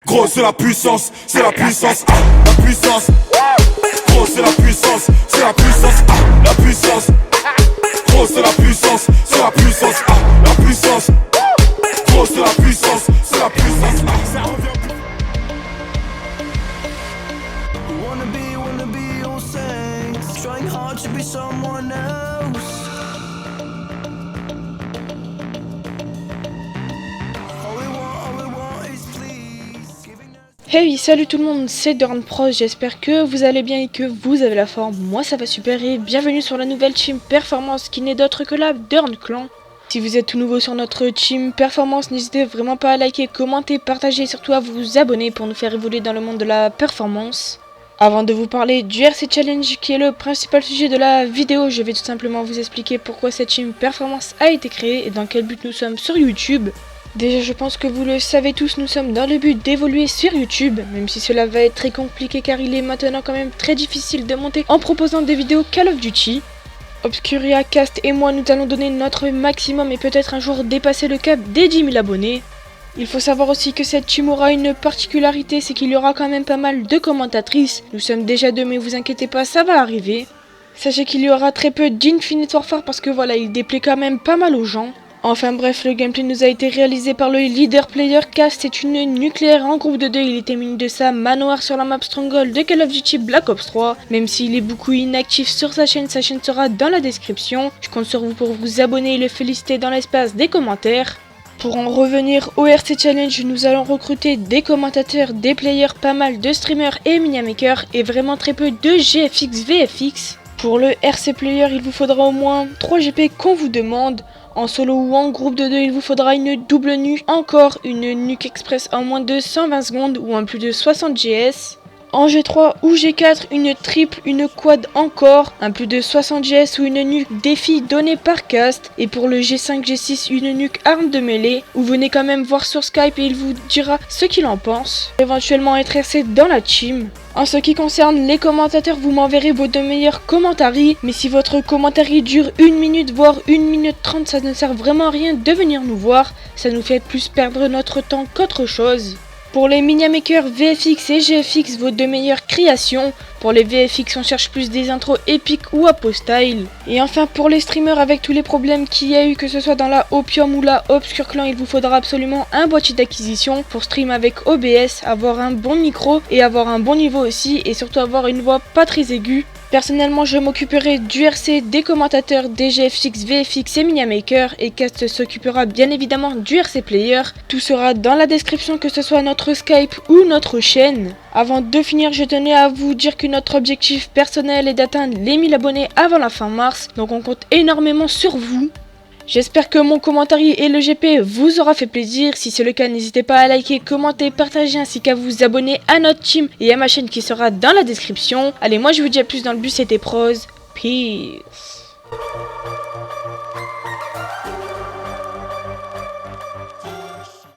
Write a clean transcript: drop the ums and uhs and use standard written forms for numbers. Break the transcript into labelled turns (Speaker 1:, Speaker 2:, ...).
Speaker 1: Gros c'est la puissance, la puissance. Gros c'est la puissance, la puissance. Gros c'est la puissance, la puissance. Gros c'est la puissance, ça revient.
Speaker 2: Wanna be all saints, trying hard to be someone else. All we want is please.
Speaker 3: Hey, salut tout le monde, c'est Dornpro, j'espère que vous allez bien et que vous avez la forme. Moi ça va super et bienvenue sur la nouvelle team Performance qui n'est d'autre que la Dorn Clan. Si vous êtes tout nouveau sur notre team Performance, n'hésitez vraiment pas à liker, commenter, partager et surtout à vous abonner pour nous faire évoluer dans le monde de la performance. Avant de vous parler du RC Challenge qui est le principal sujet de la vidéo, je vais tout simplement vous expliquer pourquoi cette team Performance a été créée et dans quel but nous sommes sur YouTube. Déjà je pense que vous le savez tous, nous sommes dans le but d'évoluer sur YouTube, même si cela va être très compliqué car il est maintenant quand même très difficile de monter en proposant des vidéos Call of Duty. Obscuria, Cast et moi nous allons donner notre maximum et peut-être un jour dépasser le cap des 10 000 abonnés. Il faut savoir aussi que cette team aura une particularité, c'est qu'il y aura quand même pas mal de commentatrices. Nous sommes déjà deux mais vous inquiétez pas, ça va arriver. Sachez qu'il y aura très peu d'Infinite Warfare parce que voilà, il déplaît quand même pas mal aux gens. Enfin bref, le gameplay nous a été réalisé par le leader player Cast, c'est une nucléaire en groupe de 2, il était muni de sa manoir sur la map Stronghold de Call of Duty Black Ops 3. Même s'il est beaucoup inactif sur sa chaîne sera dans la description. Je compte sur vous pour vous abonner et le féliciter dans l'espace des commentaires. Pour en revenir au RC Challenge, nous allons recruter des commentateurs, des players, pas mal de streamers et miniamakers et vraiment très peu de GFX VFX. Pour le RC Player, il vous faudra au moins 3 GP qu'on vous demande. En solo ou en groupe de 2, il vous faudra une double nuque, encore une nuque express en moins de 120 secondes ou en plus de 60 GS. En G3 ou G4, une triple, une quad encore, un plus de 60 GS ou une nuque défi donnée par Cast. Et pour le G5, G6, une nuque arme de mêlée, où venez quand même voir sur Skype et il vous dira ce qu'il en pense. Éventuellement être RC dans la team. En ce qui concerne les commentateurs, vous m'enverrez vos deux meilleurs commentaires, mais si votre commentaire dure 1 minute voire 1 minute 30, ça ne sert vraiment à rien de venir nous voir, ça nous fait plus perdre notre temps qu'autre chose. Pour les miniamakers VFX et GFX, vos deux meilleures créations. Pour les VFX, on cherche plus des intros épiques ou Apo-style. Et enfin, pour les streamers, avec tous les problèmes qu'il y a eu, que ce soit dans la Opium ou la Obscure Clan, il vous faudra absolument un boîtier d'acquisition pour stream avec OBS, avoir un bon micro et avoir un bon niveau aussi, et surtout avoir une voix pas très aiguë. Personnellement, je m'occuperai du RC, des commentateurs, des GFX, VFX et miniamakers, et Cast s'occupera bien évidemment du RC Player. Tout sera dans la description, que ce soit notre Skype ou notre chaîne. Avant de finir, je tenais à vous dire que notre objectif personnel est d'atteindre les 1000 abonnés avant la fin mars, donc on compte énormément sur vous. J'espère que mon commentaire et le GP vous aura fait plaisir. Si c'est le cas, n'hésitez pas à liker, commenter, partager ainsi qu'à vous abonner à notre team et à ma chaîne qui sera dans la description. Allez, moi je vous dis à plus dans le bus, c'était Prose. Peace.